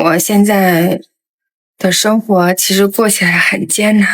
我现在的生活其实过起来很艰难。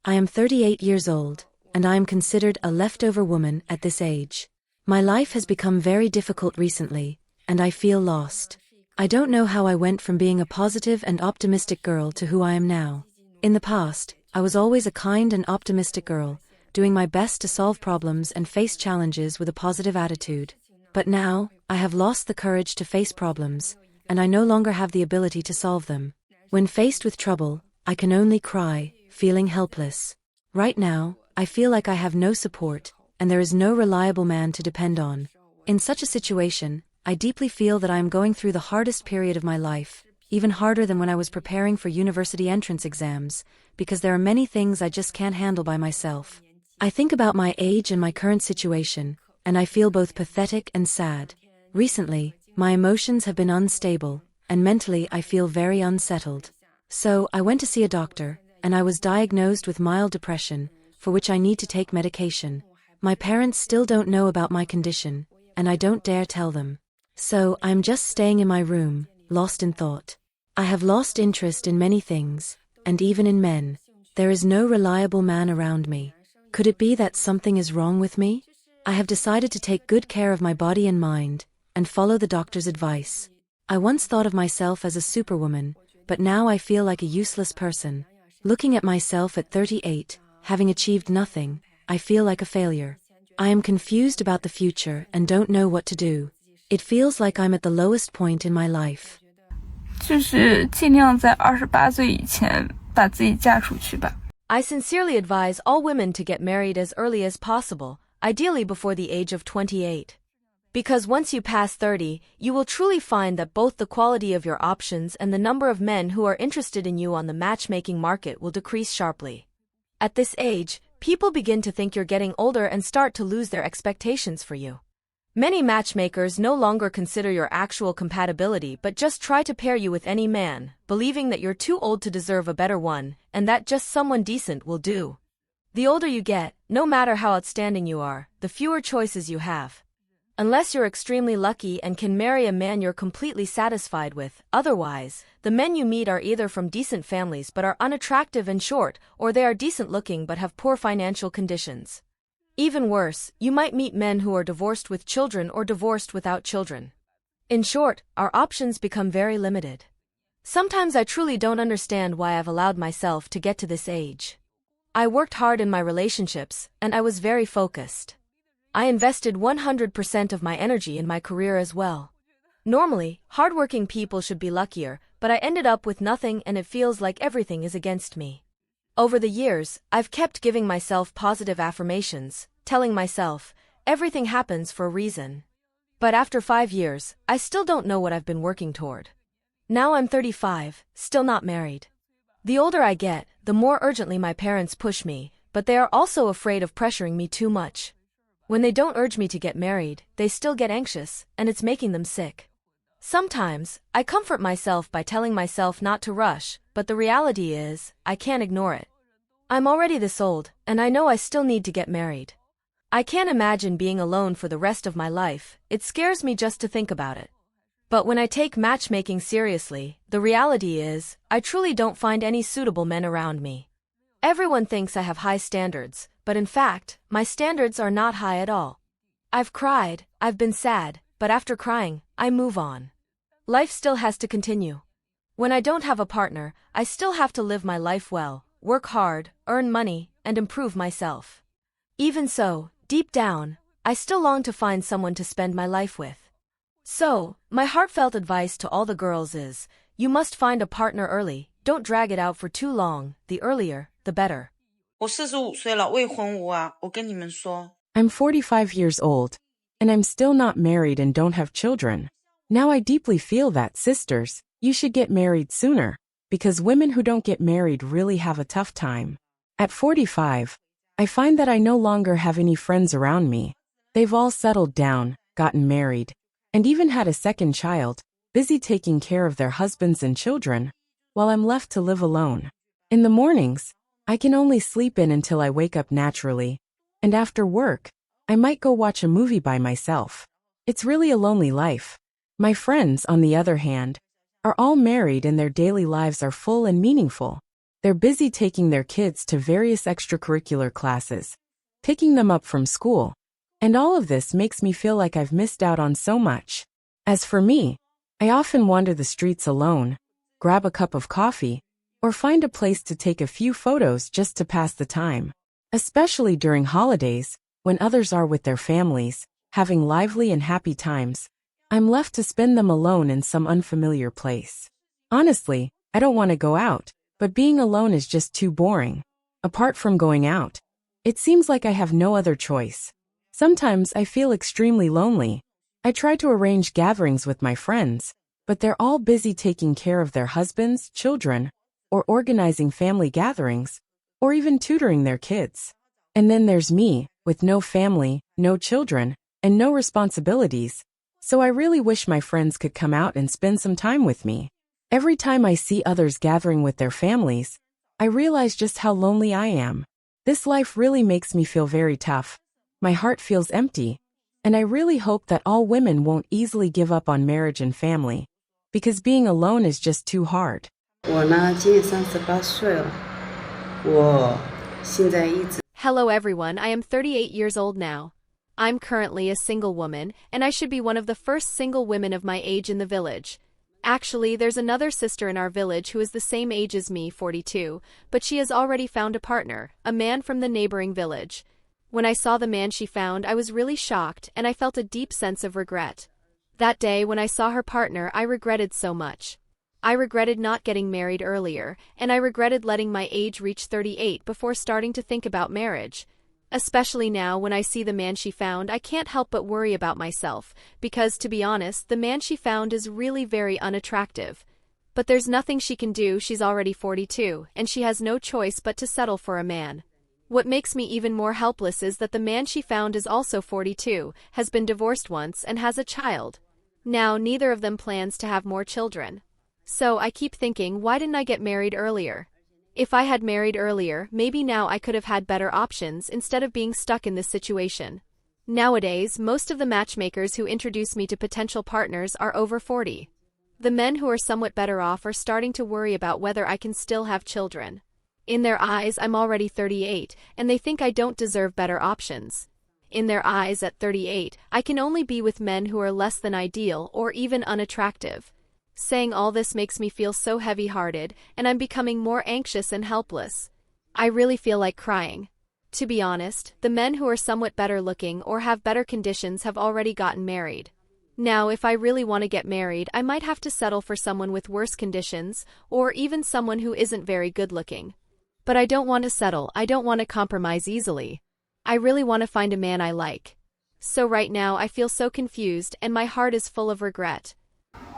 I am 38 years old, and I am considered a leftover woman at this age. My life has become very difficult recently, and I feel lost. I don't know how I went from being a positive and optimistic girl to who I am now. In the past, I was always a kind and optimistic girl, doing my best to solve problems and face challenges with a positive attitude. But now, I have lost the courage to face problems, and I no longer have the ability to solve them. When faced with trouble, I can only cry, feeling helpless. Right now, I feel like I have no support, and there is no reliable man to depend on. In such a situation, I deeply feel that I am going through the hardest period of my life, even harder than when I was preparing for university entrance exams, because there are many things I just can't handle by myself. I think about my age and my current situation, and I feel both pathetic and sad. Recently, my emotions have been unstable, and mentally I feel very unsettled. So, I went to see a doctor, and I was diagnosed with mild depression, for which I need to take medication. My parents still don't know about my condition, and I don't dare tell them. So, I'm just staying in my room, lost in thought. I have lost interest in many things, and even in men. There is no reliable man around me. Could it be that something is wrong with me? I have decided to take good care of my body and mind, and follow the doctor's advice. I once thought of myself as a superwoman, but now I feel like a useless person. Looking at myself at 38, having achieved nothing, I feel like a failure. I am confused about the future and don't know what to do. It feels like I'm at the lowest point in my life. 就是尽量在28岁以前把自己嫁出去吧。 I sincerely advise all women to get married as early as possible, ideally before the age of 28. Because once you pass 30, you will truly find that both the quality of your options and the number of men who are interested in you on the matchmaking market will decrease sharply. At this age, people begin to think you're getting older and start to lose their expectations for you. Many matchmakers no longer consider your actual compatibility but just try to pair you with any man, believing that you're too old to deserve a better one, and that just someone decent will do. The older you get, no matter how outstanding you are, the fewer choices you have. Unless you're extremely lucky and can marry a man you're completely satisfied with, otherwise, the men you meet are either from decent families but are unattractive and short, or they are decent looking but have poor financial conditions. Even worse, you might meet men who are divorced with children or divorced without children. In short, our options become very limited. Sometimes I truly don't understand why I've allowed myself to get to this age. I worked hard in my relationships, and I was very focused. I invested 100% of my energy in my career as well. Normally, hardworking people should be luckier, but I ended up with nothing and it feels like everything is against me. Over the years, I've kept giving myself positive affirmations, telling myself, everything happens for a reason. But after 5 years, I still don't know what I've been working toward. Now I'm 35, still not married. The older I get, the more urgently my parents push me, but they are also afraid of pressuring me too much. When they don't urge me to get married, they still get anxious, and it's making them sick. Sometimes, I comfort myself by telling myself not to rush, but the reality is, I can't ignore it. I'm already this old, and I know I still need to get married. I can't imagine being alone for the rest of my life, it scares me just to think about it. But when I take matchmaking seriously, the reality is, I truly don't find any suitable men around me. Everyone thinks I have high standards, but in fact, my standards are not high at all. I've cried, I've been sad, but after crying, I move on. Life still has to continue. When I don't have a partner, I still have to live my life well, work hard, earn money, and improve myself. Even so, deep down, I still long to find someone to spend my life with. So, my heartfelt advice to all the girls is, you must find a partner early, don't drag it out for too long, the earlier, the better. 我45岁了，未婚无啊，我跟你们说。 I'm 45 years old, and I'm still not married and don't have children. Now I deeply feel that, sisters, you should get married sooner, because women who don't get married really have a tough time. At 45, I find that I no longer have any friends around me. They've all settled down, gotten married, and even had a second child, busy taking care of their husbands and children, while I'm left to live alone. In the mornings, I can only sleep in until I wake up naturally, and after work, I might go watch a movie by myself. It's really a lonely life. My friends, on the other hand, are all married and their daily lives are full and meaningful. They're busy taking their kids to various extracurricular classes, picking them up from school, and all of this makes me feel like I've missed out on so much. As for me, I often wander the streets alone, grab a cup of coffee, or find a place to take a few photos just to pass the time. Especially during holidays, when others are with their families, having lively and happy times, I'm left to spend them alone in some unfamiliar place. Honestly, I don't want to go out, but being alone is just too boring. Apart from going out, it seems like I have no other choice. Sometimes I feel extremely lonely. I try to arrange gatherings with my friends, but they're all busy taking care of their husbands, children, or organizing family gatherings, or even tutoring their kids. And then there's me, with no family, no children, and no responsibilities. So I really wish my friends could come out and spend some time with me. Every time I see others gathering with their families, I realize just how lonely I am. This life really makes me feel very tough. My heart feels empty, and I really hope that all women won't easily give up on marriage and family, because being alone is just too hard. 我呢，今年38岁了，我现在一直 Hello everyone, I am 38 years old now. I'm currently a single woman, and I should be one of the first single women of my age in the village. Actually, there's another sister in our village who is the same age as me, 42, but she has already found a partner, a man from the neighboring village. When I saw the man she found, I was really shocked, and I felt a deep sense of regret. That day, when I saw her partner, I regretted so much. I regretted not getting married earlier, and I regretted letting my age reach 38 before starting to think about marriage. Especially now, when I see the man she found, I can't help but worry about myself, because, to be honest, the man she found is really very unattractive. But there's nothing she can do, she's already 42, and she has no choice but to settle for a man. What makes me even more helpless is that the man she found is also 42, has been divorced once, and has a child. Now, neither of them plans to have more children. So I keep thinking, why didn't I get married earlier? If I had married earlier, maybe now I could have had better options instead of being stuck in this situation. Nowadays, most of the matchmakers who introduce me to potential partners are over 40. The men who are somewhat better off are starting to worry about whether I can still have children. In their eyes, I'm already 38, and they think I don't deserve better options. In their eyes, at 38, I can only be with men who are less than ideal or even unattractive. Saying all this makes me feel so heavy-hearted, and I'm becoming more anxious and helpless. I really feel like crying. To be honest, the men who are somewhat better looking or have better conditions have already gotten married. Now, if I really want to get married, I might have to settle for someone with worse conditions, or even someone who isn't very good looking. But I don't want to settle, I don't want to compromise easily. I really want to find a man I like. So right now I feel so confused and my heart is full of regret.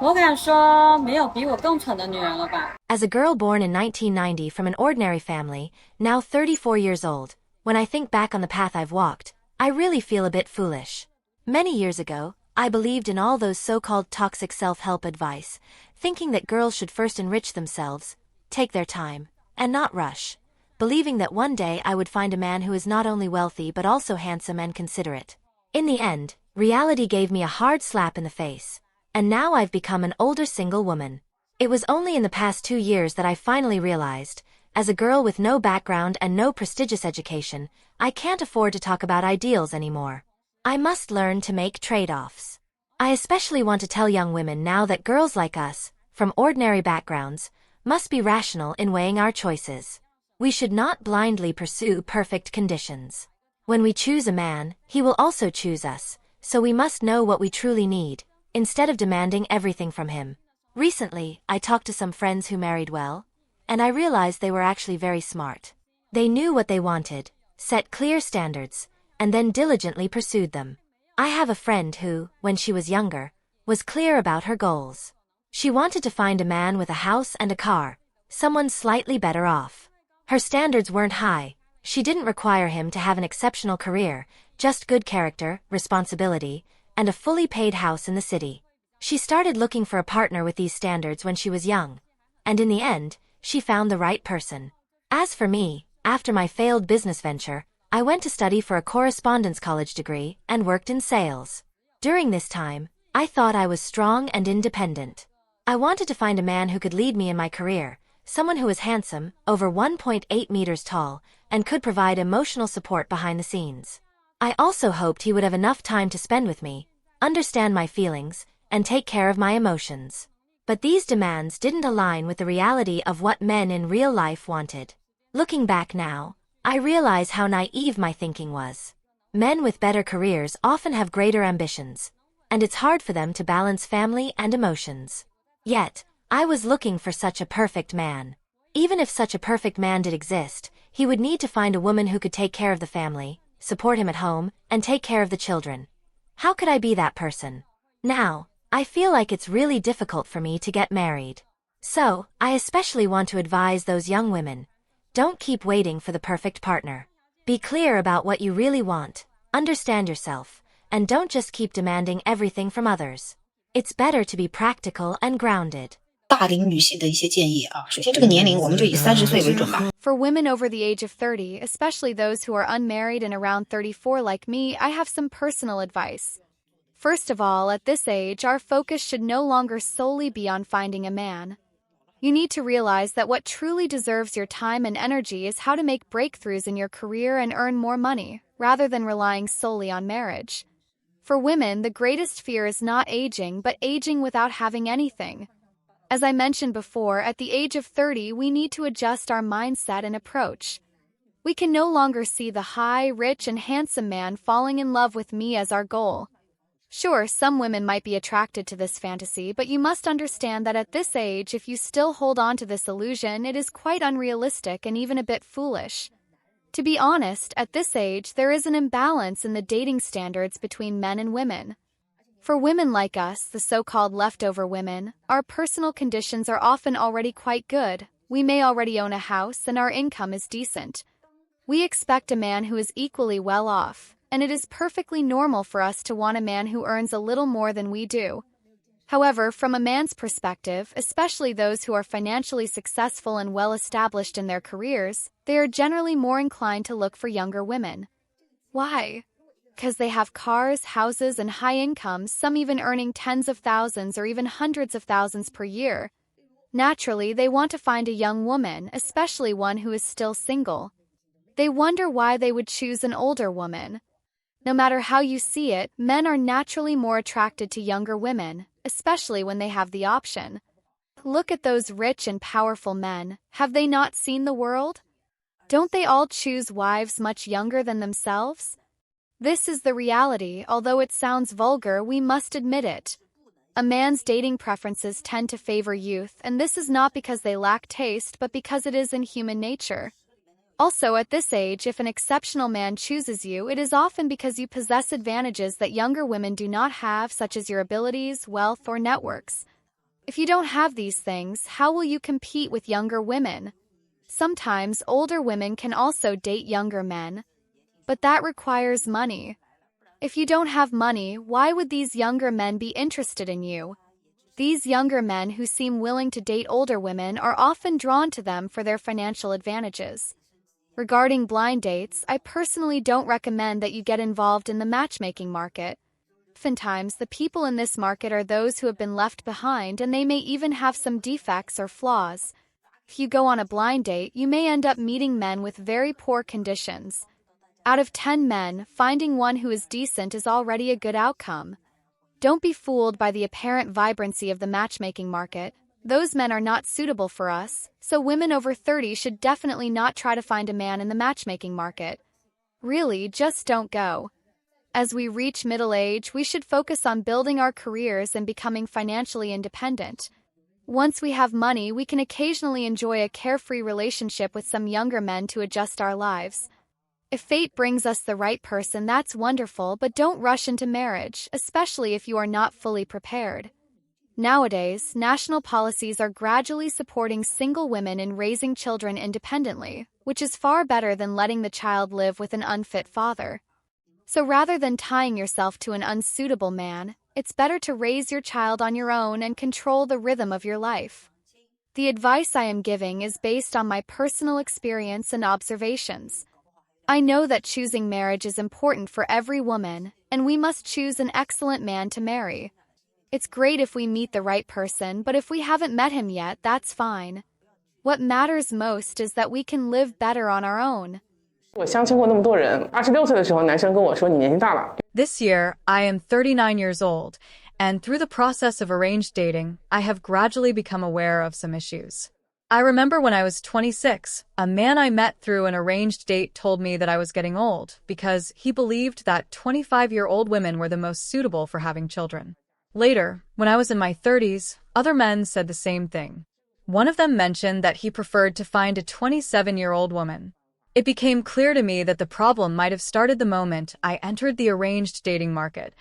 我敢说，没有比我更蠢的女人了吧？ As a girl born in 1990 from an ordinary family, now 34 years old, when I think back on the path I've walked, I really feel a bit foolish. Many years ago, I believed in all those so-called toxic self-help advice, thinking that girls should first enrich themselves, take their time, and not rush, believing that one day I would find a man who is not only wealthy but also handsome and considerate. In the end, reality gave me a hard slap in the face, and now I've become an older single woman. It was only in the past 2 years that I finally realized, as a girl with no background and no prestigious education, I can't afford to talk about ideals anymore. I must learn to make trade-offs. I especially want to tell young women now that girls like us, from ordinary backgrounds, must be rational in weighing our choices. We should not blindly pursue perfect conditions. When we choose a man, he will also choose us, so we must know what we truly need, instead of demanding everything from him. Recently, I talked to some friends who married well, and I realized they were actually very smart. They knew what they wanted, set clear standards, and then diligently pursued them. I have a friend who, when she was younger, was clear about her goals. She wanted to find a man with a house and a car, someone slightly better off. Her standards weren't high. She didn't require him to have an exceptional career, just good character, responsibility, and a fully paid house in the city. She started looking for a partner with these standards when she was young, and in the end, she found the right person. As for me, after my failed business venture, I went to study for a correspondence college degree and worked in sales. During this time, I thought I was strong and independent. I wanted to find a man who could lead me in my career, someone who was handsome, over 1.8 meters tall, and could provide emotional support behind the scenes. I also hoped he would have enough time to spend with me, understand my feelings, and take care of my emotions. But these demands didn't align with the reality of what men in real life wanted. Looking back now, I realize how naive my thinking was. Men with better careers often have greater ambitions, and it's hard for them to balance family and emotions. Yet, I was looking for such a perfect man. Even if such a perfect man did exist, he would need to find a woman who could take care of the family, support him at home, and take care of the children. How could I be that person? Now, I feel like it's really difficult for me to get married. So, I especially want to advise those young women. Don't keep waiting for the perfect partner. Be clear about what you really want, understand yourself, and don't just keep demanding everything from others. It's better to be practical and grounded. 大龄女性的一些建议啊，首先这个年龄我们就以30岁为准吧。 For women over the age of 30, especially those who are unmarried and around 34 like me, I have some personal advice. First of all, at this age, our focus should no longer solely be on finding a man. You need to realize that what truly deserves your time and energy is how to make breakthroughs in your career and earn more money, rather than relying solely on marriage. For women, the greatest fear is not aging, but aging without having anything. As I mentioned before, at the age of 30, we need to adjust our mindset and approach. We can no longer see the high, rich, and handsome man falling in love with me as our goal. Sure, some women might be attracted to this fantasy, but you must understand that at this age, if you still hold on to this illusion, it is quite unrealistic and even a bit foolish. To be honest, at this age, there is an imbalance in the dating standards between men and women. For women like us, the so-called leftover women, our personal conditions are often already quite good. We may already own a house and our income is decent. We expect a man who is equally well off, and it is perfectly normal for us to want a man who earns a little more than we do. However, from a man's perspective, especially those who are financially successful and well-established in their careers, they are generally more inclined to look for younger women. Why? Because they have cars, houses, and high incomes, some even earning tens of thousands or even hundreds of thousands per year. Naturally, they want to find a young woman, especially one who is still single. They wonder why they would choose an older woman. No matter how you see it, men are naturally more attracted to younger women, especially when they have the option. Look at those rich and powerful men. Have they not seen the world? Don't they all choose wives much younger than themselves? This is the reality. Although it sounds vulgar, we must admit it. A man's dating preferences tend to favor youth, and this is not because they lack taste, but because it is in human nature. Also, at this age, if an exceptional man chooses you, it is often because you possess advantages that younger women do not have, such as your abilities, wealth, or networks. If you don't have these things, how will you compete with younger women? Sometimes older women can also date younger men, but that requires money. If you don't have money, why would these younger men be interested in you? These younger men who seem willing to date older women are often drawn to them for their financial advantages. Regarding blind dates, I personally don't recommend that you get involved in the matchmaking market. Oftentimes, the people in this market are those who have been left behind, and they may even have some defects or flaws. If you go on a blind date, you may end up meeting men with very poor conditions. Out of 10 men, finding one who is decent is already a good outcome. Don't be fooled by the apparent vibrancy of the matchmaking market. Those men are not suitable for us, so women over 30 should definitely not try to find a man in the matchmaking market. Really, just don't go. As we reach middle age, we should focus on building our careers and becoming financially independent. Once we have money, we can occasionally enjoy a carefree relationship with some younger men to adjust our lives. If fate brings us the right person, that's wonderful, but don't rush into marriage, especially if you are not fully prepared. Nowadays, national policies are gradually supporting single women in raising children independently, which is far better than letting the child live with an unfit father. So rather than tying yourself to an unsuitable man, it's better to raise your child on your own and control the rhythm of your life. The advice I am giving is based on my personal experience and observations. I know that choosing marriage is important for every woman, and we must choose an excellent man to marry. It's great if we meet the right person, but if we haven't met him yet, that's fine. What matters most is that we can live better on our own. 我相亲过那么多人，26岁的时候，男生跟我说你年纪大了。This year, I am 39 years old, and through the process of arranged dating, I have gradually become aware of some issues. I remember when I was 26, a man I met through an arranged date told me that I was getting old because he believed that 25-year-old women were the most suitable for having children. Later, when I was in my 30s, other men said the same thing. One of them mentioned that he preferred to find a 27-year-old woman. It became clear to me that the problem might have started the moment I entered the arranged dating market.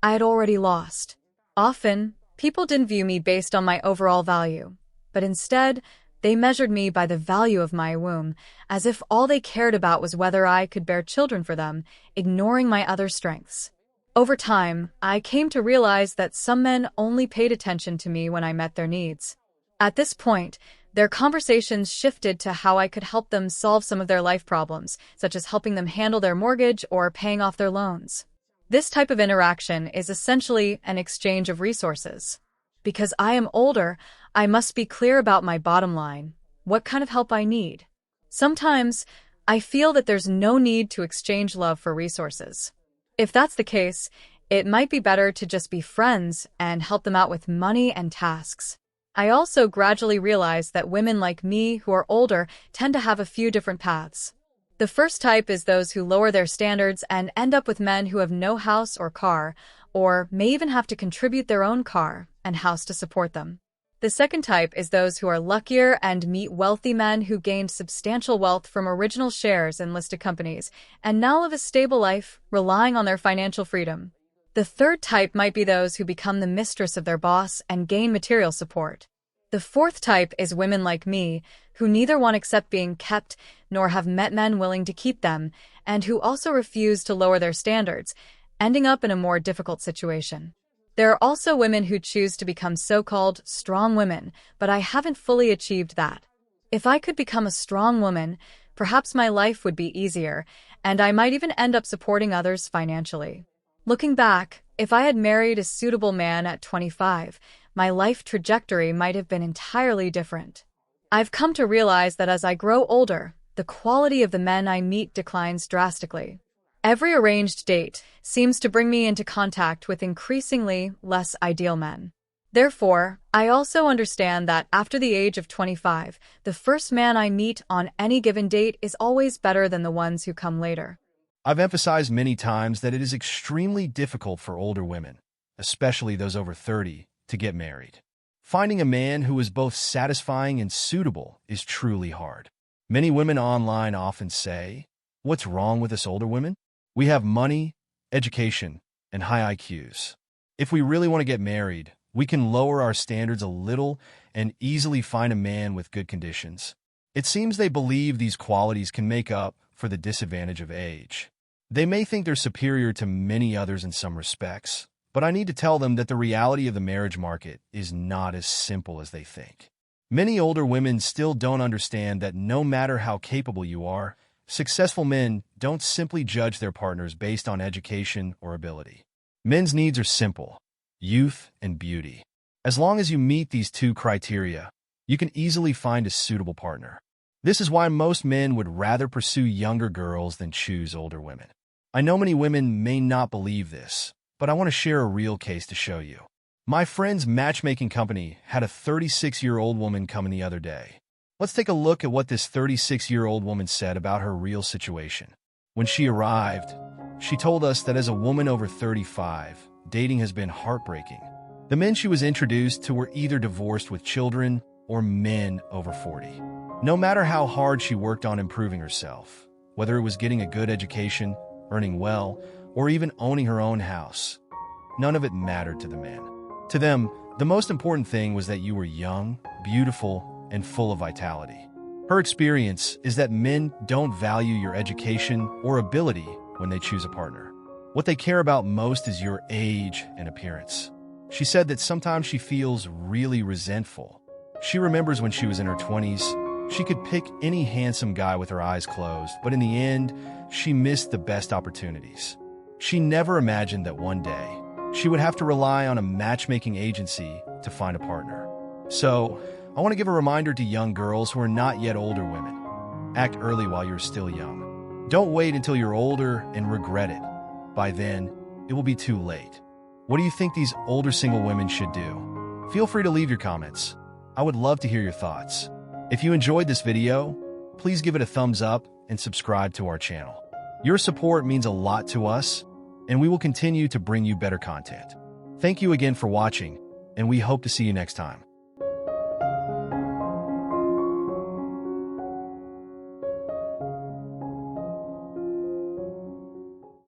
I had already lost. Often, people didn't view me based on my overall value, but instead, they measured me by the value of my womb, as if all they cared about was whether I could bear children for them, ignoring my other strengths. Over time, I came to realize that some men only paid attention to me when I met their needs. At this point, their conversations shifted to how I could help them solve some of their life problems, such as helping them handle their mortgage or paying off their loans. This type of interaction is essentially an exchange of resources. Because I am older, I must be clear about my bottom line, what kind of help I need. Sometimes, I feel that there's no need to exchange love for resources. If that's the case, it might be better to just be friends and help them out with money and tasks. I also gradually realized that women like me who are older tend to have a few different paths. The first type is those who lower their standards and end up with men who have no house or car, or may even have to contribute their own car and house to support them. The second type is those who are luckier and meet wealthy men who gained substantial wealth from original shares in listed companies and now live a stable life, relying on their financial freedom. The third type might be those who become the mistress of their boss and gain material support. The fourth type is women like me, who neither want to accept being kept nor have met men willing to keep them, and who also refuse to lower their standards, ending up in a more difficult situation. There are also women who choose to become so-called strong women, but I haven't fully achieved that. If I could become a strong woman, perhaps my life would be easier, and I might even end up supporting others financially. Looking back, if I had married a suitable man at 25, my life trajectory might have been entirely different. I've come to realize that as I grow older, the quality of the men I meet declines drastically. Every arranged date seems to bring me into contact with increasingly less ideal men. Therefore, I also understand that after the age of 25, the first man I meet on any given date is always better than the ones who come later. I've emphasized many times that it is extremely difficult for older women, especially those over 30, to get married. Finding a man who is both satisfying and suitable is truly hard. Many women online often say, "What's wrong with us older women? We have money, education, and high IQs. If we really want to get married, we can lower our standards a little and easily find a man with good conditions." It seems they believe these qualities can make up for the disadvantage of age. They may think they're superior to many others in some respects, but I need to tell them that the reality of the marriage market is not as simple as they think. Many older women still don't understand that no matter how capable you are, successful men don't simply judge their partners based on education or ability. Men's needs are simple: youth and beauty. As long as you meet these two criteria, you can easily find a suitable partner. This is why most men would rather pursue younger girls than choose older women. I know many women may not believe this, but I want to share a real case to show you. My friend's matchmaking company had a 36-year-old woman come in the other day. Let's take a look at what this 36-year-old woman said about her real situation. When she arrived, she told us that as a woman over 35, dating has been heartbreaking. The men she was introduced to were either divorced with children or men over 40. No matter how hard she worked on improving herself, whether it was getting a good education, earning well, or even owning her own house, none of it mattered to the men. To them, the most important thing was that you were young, beautiful, and full of vitality. Her experience is that men don't value your education or ability when they choose a partner. What they care about most is your age and appearance. She said that sometimes she feels really resentful. She remembers when she was in her 20s, she could pick any handsome guy with her eyes closed, but in the end, she missed the best opportunities. She never imagined that one day, she would have to rely on a matchmaking agency to find a partner. So, I want to give a reminder to young girls who are not yet older women. Act early while you're still young. Don't wait until you're older and regret it. By then, it will be too late. What do you think these older single women should do? Feel free to leave your comments. I would love to hear your thoughts. If you enjoyed this video, please give it a thumbs up and subscribe to our channel. Your support means a lot to us, and we will continue to bring you better content. Thank you again for watching, and we hope to see you next time.